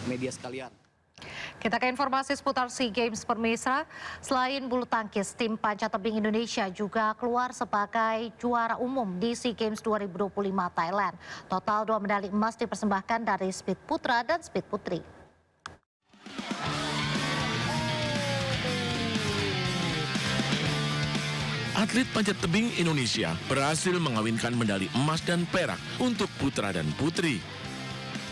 media sekalian. Kita ke informasi seputar SEA Games Permisa. Selain bulu tangkis, tim panjat tebing Indonesia juga keluar sebagai juara umum di SEA Games 2025 Thailand. Total 2 medali emas dipersembahkan dari speed putra dan speed putri. Atlet panjat tebing Indonesia berhasil mengawinkan medali emas dan perak untuk putra dan putri.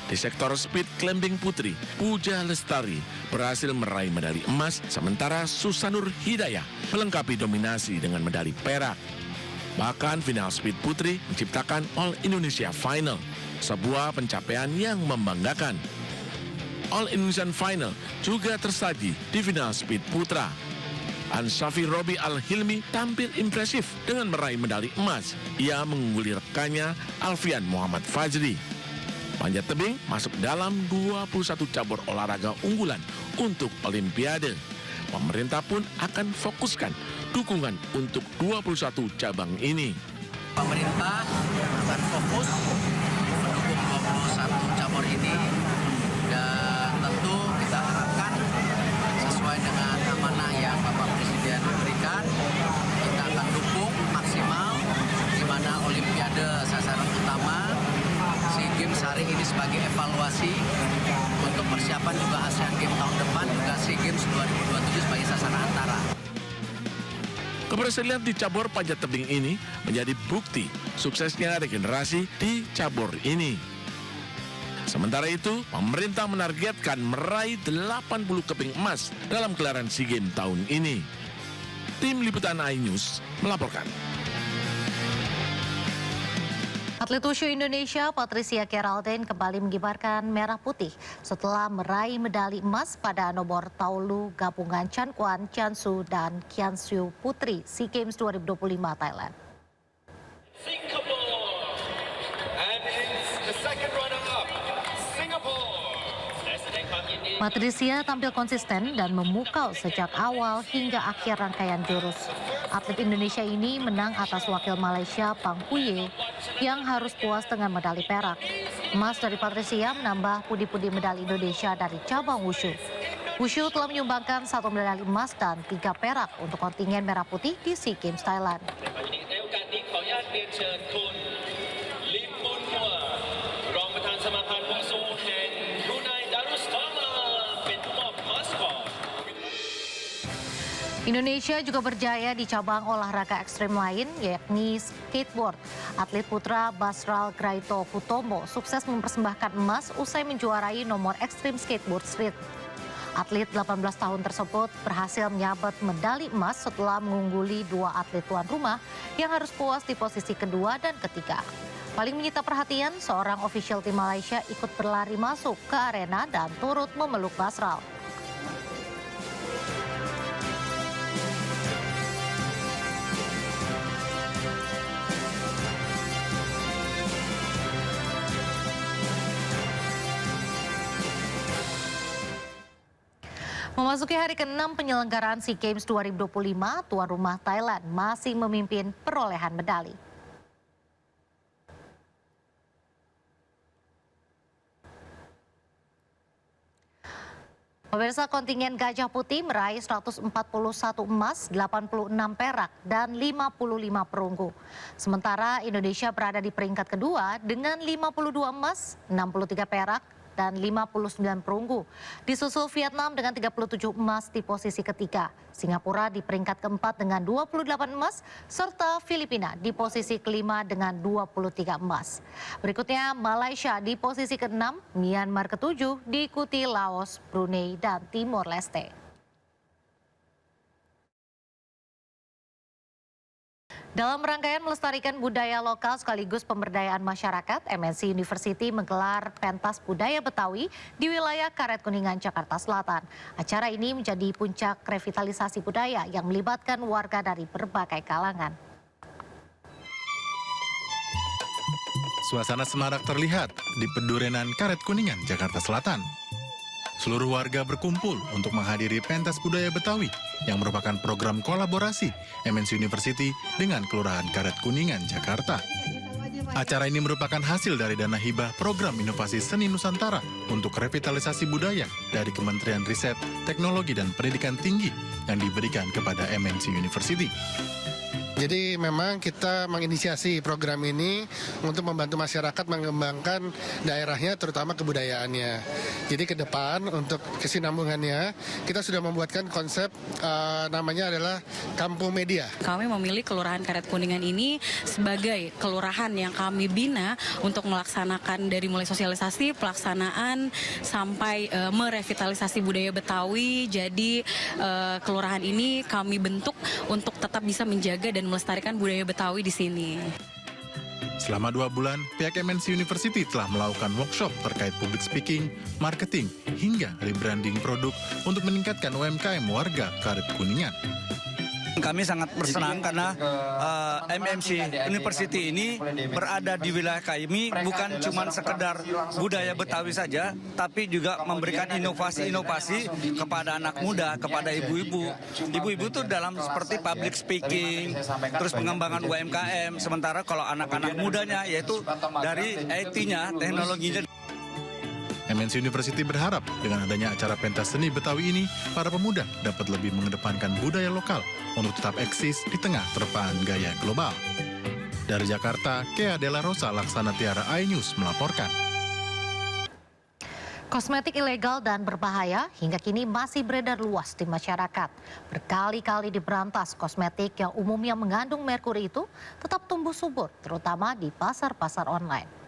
Di sektor speed climbing putri, Puja Lestari berhasil meraih medali emas, sementara Susanur Hidayah melengkapi dominasi dengan medali perak. Bahkan final speed putri menciptakan All Indonesia Final, sebuah pencapaian yang membanggakan. All Indonesian Final juga tersaji di final speed putra. Anshafi Robi Al-Hilmi tampil impresif dengan meraih medali emas. Ia mengungguli rekannya Alfian Muhammad Fajri. Panjat tebing masuk dalam 21 cabur olahraga unggulan untuk Olimpiade. Pemerintah pun akan fokuskan dukungan untuk 21 cabang ini. Pemerintah akan fokus mendukung 21 cabur ini, dan tentu kita harapkan sesuai dengan amanah yang Bapak Presiden berikan, kita akan dukung maksimal di mana Olimpiade sasaran utama, SEA Games hari ini sebagai evaluasi untuk persiapan juga ASEAN Games tahun depan, juga SEA Games 2027 sebagai sasaran antara. Keberhasilan di cabur panjat tebing ini menjadi bukti suksesnya regenerasi di cabur ini. Sementara itu, pemerintah menargetkan meraih 80 keping emas dalam gelaran SEA Games tahun ini. Tim Liputan iNews melaporkan. Atlet wushu Indonesia Patricia Geraldine kembali mengibarkan merah putih setelah meraih medali emas pada nomor taulu gabungan Chan Kwan, Chan Su, dan Kian Siu Putri SEA Games 2025 Thailand. Patricia tampil konsisten dan memukau sejak awal hingga akhir rangkaian jurus. Atlet Indonesia ini menang atas wakil Malaysia Pang Huye yang harus puas dengan medali perak. Emas dari Patricia menambah pundi-pundi medali Indonesia dari cabang wushu. Wushu telah menyumbangkan 1 medali emas dan 3 perak untuk kontingen merah putih di SEA Games Thailand. Indonesia juga berjaya di cabang olahraga ekstrim lain, yakni skateboard. Atlet putra Basral Graito Hutomo sukses mempersembahkan emas usai menjuarai nomor ekstrim skateboard street. Atlet 18 tahun tersebut berhasil menyabet medali emas setelah mengungguli 2 atlet tuan rumah yang harus puas di posisi kedua dan ketiga. Paling menyita perhatian, seorang ofisial tim Malaysia ikut berlari masuk ke arena dan turut memeluk Basral. Memasuki hari ke-6 penyelenggaraan SEA Games 2025, tuan rumah Thailand masih memimpin perolehan medali. Pemirsa, kontingen Gajah Putih meraih 141 emas, 86 perak, dan 55 perunggu. Sementara Indonesia berada di peringkat kedua dengan 52 emas, 63 perak, dan 59 perunggu. Disusul Vietnam dengan 37 emas di posisi ketiga. Singapura di peringkat keempat dengan 28 emas, serta Filipina di posisi kelima dengan 23 emas. Berikutnya Malaysia di posisi ke-6, Myanmar ke-7, diikuti Laos, Brunei, dan Timor Leste. Dalam rangkaian melestarikan budaya lokal sekaligus pemberdayaan masyarakat, MNC University menggelar pentas budaya Betawi di wilayah Karet Kuningan, Jakarta Selatan. Acara ini menjadi puncak revitalisasi budaya yang melibatkan warga dari berbagai kalangan. Suasana semarak terlihat di Pedurenan Karet Kuningan, Jakarta Selatan. Seluruh warga berkumpul untuk menghadiri pentas budaya Betawi yang merupakan program kolaborasi MNC University dengan Kelurahan Karet Kuningan, Jakarta. Acara ini merupakan hasil dari dana hibah Program Inovasi Seni Nusantara untuk revitalisasi budaya dari Kementerian Riset, Teknologi dan Pendidikan Tinggi yang diberikan kepada MNC University. Jadi memang kita menginisiasi program ini untuk membantu masyarakat mengembangkan daerahnya, terutama kebudayaannya. Jadi ke depan untuk kesinambungannya, kita sudah membuatkan konsep namanya adalah Kampung Media. Kami memilih Kelurahan Karet Kuningan ini sebagai kelurahan yang kami bina untuk melaksanakan dari mulai sosialisasi, pelaksanaan, sampai merevitalisasi budaya Betawi. Jadi kelurahan ini kami bentuk untuk tetap bisa menjaga dan melestarikan budaya Betawi di sini. Selama 2 bulan, pihak MNC University telah melakukan workshop terkait public speaking, marketing, hingga rebranding produk untuk meningkatkan UMKM warga Karet Kuningan. Kami sangat bersenang karena MNC University ini berada di wilayah kami bukan cuma sekedar budaya Betawi saja, tapi juga memberikan inovasi-inovasi kepada anak muda, kepada ibu-ibu. Ibu-ibu itu dalam seperti public speaking, terus pengembangan UMKM, sementara kalau anak-anak mudanya yaitu dari IT-nya, teknologinya. MNC University berharap dengan adanya acara pentas seni Betawi ini, para pemuda dapat lebih mengedepankan budaya lokal untuk tetap eksis di tengah terpaan gaya global. Dari Jakarta, Kea Della Rosa Laksana Tiara iNews melaporkan. Kosmetik ilegal dan berbahaya hingga kini masih beredar luas di masyarakat. Berkali-kali diberantas, kosmetik yang umumnya mengandung merkuri itu tetap tumbuh subur, terutama di pasar-pasar online.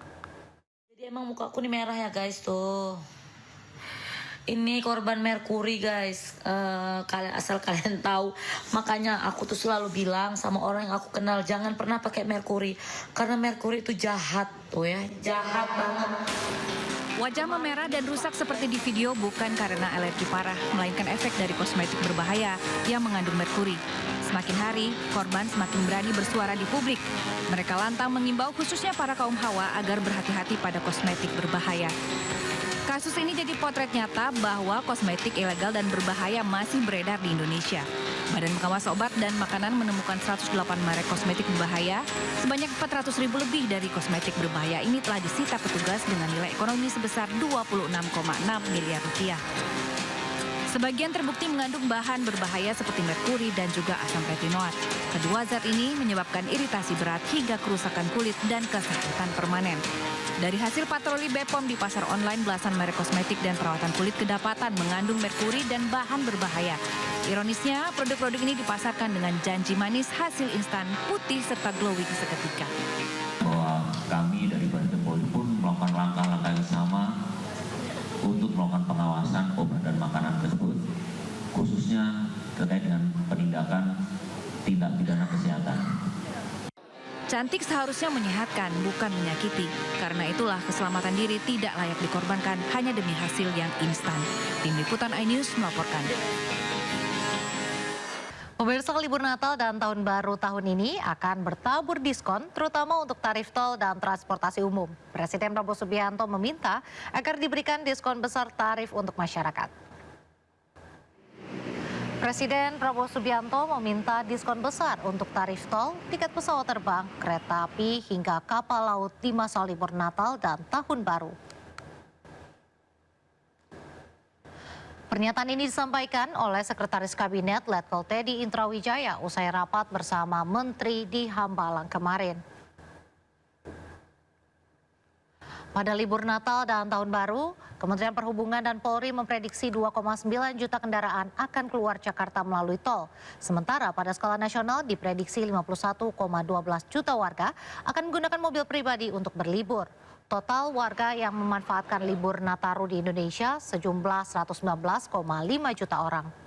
Jadi emang muka aku nih merah ya guys tuh. Ini korban merkuri guys. Asal kalian tahu. Makanya aku tuh selalu bilang sama orang yang aku kenal, jangan pernah pakai merkuri. Karena merkuri itu jahat tuh ya. Jahat banget. Wajah memerah dan rusak seperti di video bukan karena alergi parah, melainkan efek dari kosmetik berbahaya yang mengandung merkuri. Semakin hari, korban semakin berani bersuara di publik. Mereka lantang mengimbau khususnya para kaum hawa agar berhati-hati pada kosmetik berbahaya. Kasus ini jadi potret nyata bahwa kosmetik ilegal dan berbahaya masih beredar di Indonesia. Badan Pengawas Obat dan Makanan menemukan 108 merek kosmetik berbahaya. Sebanyak 400.000 lebih dari kosmetik berbahaya ini telah disita petugas dengan nilai ekonomi sebesar 26,6 miliar rupiah. Sebagian terbukti mengandung bahan berbahaya seperti merkuri dan juga asam retinoat. Kedua zat ini menyebabkan iritasi berat hingga kerusakan kulit dan kesakitan permanen. Dari hasil patroli BPOM di pasar online, belasan merek kosmetik dan perawatan kulit kedapatan mengandung merkuri dan bahan berbahaya. Ironisnya, produk-produk ini dipasarkan dengan janji manis, hasil instan, putih, serta glowing seketika. Bahwa kami dari Badan POM pun melakukan langkah-langkah yang sama untuk melakukan pengawasan obat dan makanan tersebut, khususnya terkait dengan penindakan tindak pidana kesehatan. Cantik seharusnya menyehatkan, bukan menyakiti. Karena itulah keselamatan diri tidak layak dikorbankan hanya demi hasil yang instan. Tim Liputan iNews melaporkan. Pemirsa, libur Natal dan Tahun Baru tahun ini akan bertabur diskon, terutama untuk tarif tol dan transportasi umum. Presiden Prabowo Subianto meminta agar diberikan diskon besar tarif untuk masyarakat. Presiden Prabowo Subianto meminta diskon besar untuk tarif tol, tiket pesawat terbang, kereta api, hingga kapal laut di masa libur Natal dan Tahun Baru. Pernyataan ini disampaikan oleh Sekretaris Kabinet Letkol Teddy Indrawijaya usai rapat bersama Menteri di Hambalang kemarin. Pada libur Natal dan Tahun Baru, Kementerian Perhubungan dan Polri memprediksi 2,9 juta kendaraan akan keluar Jakarta melalui tol. Sementara pada skala nasional diprediksi 51,12 juta warga akan menggunakan mobil pribadi untuk berlibur. Total warga yang memanfaatkan libur Nataru di Indonesia sejumlah 119,5 juta orang.